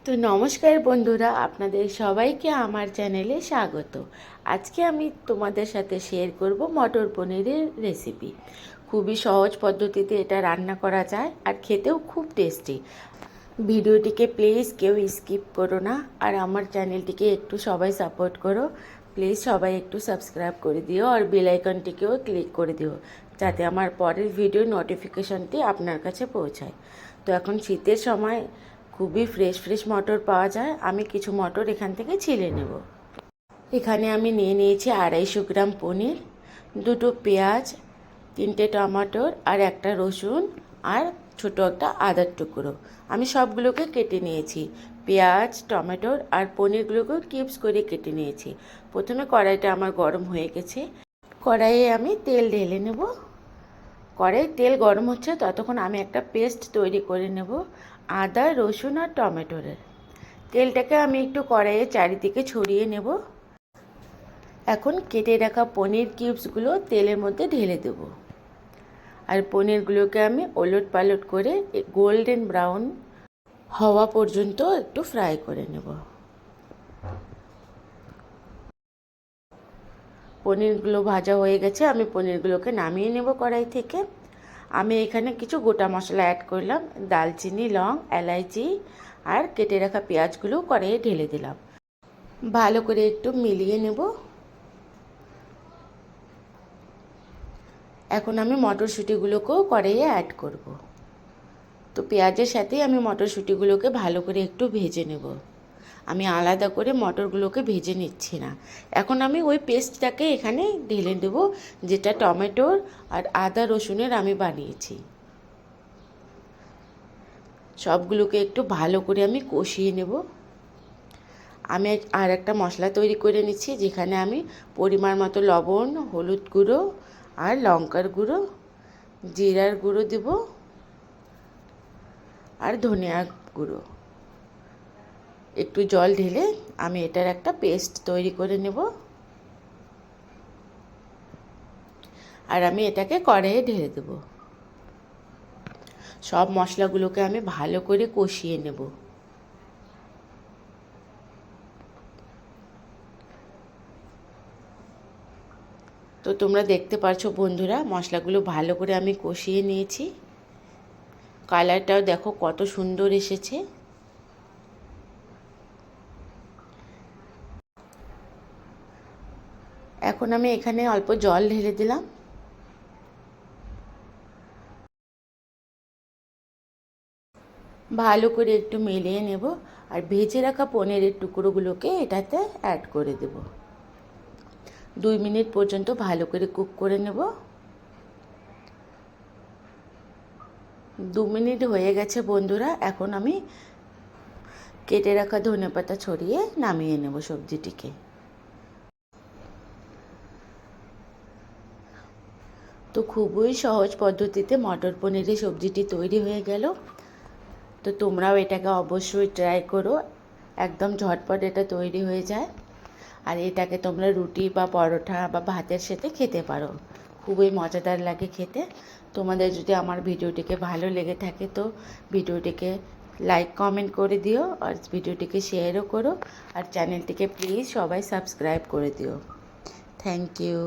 তো নমস্কার বন্ধুরা, আপনাদের সবাইকে আমার চ্যানেলে স্বাগত। আজকে আমি তোমাদের সাথে শেয়ার করব মটর পনিরের রেসিপি। খুবই সহজ পদ্ধতিতে এটা রান্না করা যায় আর খেতেও খুব টেস্টি। ভিডিওটিকে প্লিজ কেউ স্কিপ করো না, আর আমার চ্যানেলটিকে একটু সবাই সাপোর্ট করো। প্লিজ সবাই একটু সাবস্ক্রাইব করে দিও আর বেল আইকনটিকেও ক্লিক করে দিও, যাতে আমার পরের ভিডিও নোটিফিকেশনটি আপনার কাছে পৌঁছায়। তো এখন শীতের সময় খুবই ফ্রেশ ফ্রেশ মটর পাওয়া যায়। আমি কিছু মটর এখান থেকে ছিলে নেব। এখানে আমি নিয়ে নিয়েছি 250 গ্রাম পনির, দুটো পেঁয়াজ, 3টে টমেটোর আর একটা রসুন আর ছোটো একটা আদার টুকরো। আমি সবগুলোকে কেটে নিয়েছি। পেঁয়াজ, টমেটোর আর পনিরগুলোকেও কিউবস করে কেটে নিয়েছি। প্রথমে কড়াইটা আমার গরম হয়ে গেছে। কড়াইয়ে আমি তেল ঢেলে নেব। কড়াই তেল গরম হচ্ছে ততক্ষণ আমি একটা পেস্ট তৈরি করে নেব আদা, রসুন আর টমেটোরের। তেলটাকে আমি একটু কড়াইয়ে চারিদিকে ছড়িয়ে নেব। এখন কেটে রাখা পনির কিউবসগুলো তেলের মধ্যে ঢেলে দেব, আর পনিরগুলোকে আমি ওলট পালট করে গোল্ডেন ব্রাউন হওয়া পর্যন্ত একটু ফ্রাই করে নেব। পনিরগুলো ভাজা হয়ে গেছে, আমি পনিরগুলোকে নামিয়ে নেব কড়াই থেকে। আমি এখানে কিছু গোটা মশলা অ্যাড করলাম, দালচিনি, লং, এলাইচি আর কেটে রাখা পেঁয়াজগুলো কড়াইয়ে ঢেলে দিলাম। ভালো করে একটু মিলিয়ে নেব। এখন আমি মটরশুঁটিগুলোকেও কড়াইয়ে অ্যাড করব। তো পেঁয়াজের সাথেই আমি মটরশুঁটিগুলোকে ভালো করে একটু ভেজে নেব। আমি আলাদা করে মটরগুলোকে ভেজে নিচ্ছি না। এখন আমি ওই পেস্টটাকে এখানে ঢেলে দেবো, যেটা টমেটোর আর আদা রসুনের আমি বানিয়েছি। সবগুলোকে একটু ভালো করে আমি কষিয়ে নেব। আমি আর একটা মশলা তৈরি করে নিচ্ছি, যেখানে আমি পরিমাণ মতো লবণ, হলুদ গুঁড়ো আর লঙ্কার গুঁড়ো, জিরার গুঁড়ো দেব আর ধনিয়া গুঁড়ো। একটু জল ঢেলে আমি এটার একটা পেস্ট তৈরি করে নেব, আর আমি এটাকে কড়াইয়ে ঢেলে দেব। সব মশলাগুলোকে আমি ভালো করে কষিয়ে নেব। তো তোমরা দেখতে পাচ্ছ বন্ধুরা, মশলাগুলো ভালো করে আমি কষিয়ে নিয়েছি। কালারটাও দেখো কত সুন্দর এসেছে। এখন আমি এখানে অল্প জল ঢেলে দিলাম। ভালো করে একটু মিলিয়ে নেব, আর ভেজে রাখা পনিরের টুকরোগুলোকে এটাতে অ্যাড করে দেব। 2 মিনিট পর্যন্ত ভালো করে কুক করে নেব। 2 মিনিট হয়ে গেছে বন্ধুরা। এখন আমি কেটে রাখা ধনেপাতা ছড়িয়ে নামিয়ে নেব সবজিটিকে। তো খুবই সহজ পদ্ধতিতে মটর পনিরের সবজিটি তৈরি হয়ে গেল। তো তোমরাও এটাকে অবশ্যই ট্রাই করো। একদম ঝটপট এটা তৈরি হয়ে যায়, আর এটাকে তোমরা রুটি বা পরোটা বা ভাতের সাথে খেতে পারো। খুবই মজাদার লাগে খেতে। তোমাদের যদি আমার ভিডিওটিকে ভালো লেগে থাকে তো ভিডিওটিকে লাইক কমেন্ট করে দিও, আর ভিডিওটিকে শেয়ারও করো, আর চ্যানেলটিকে প্লিজ সবাই সাবস্ক্রাইব করে দিও। Thank you.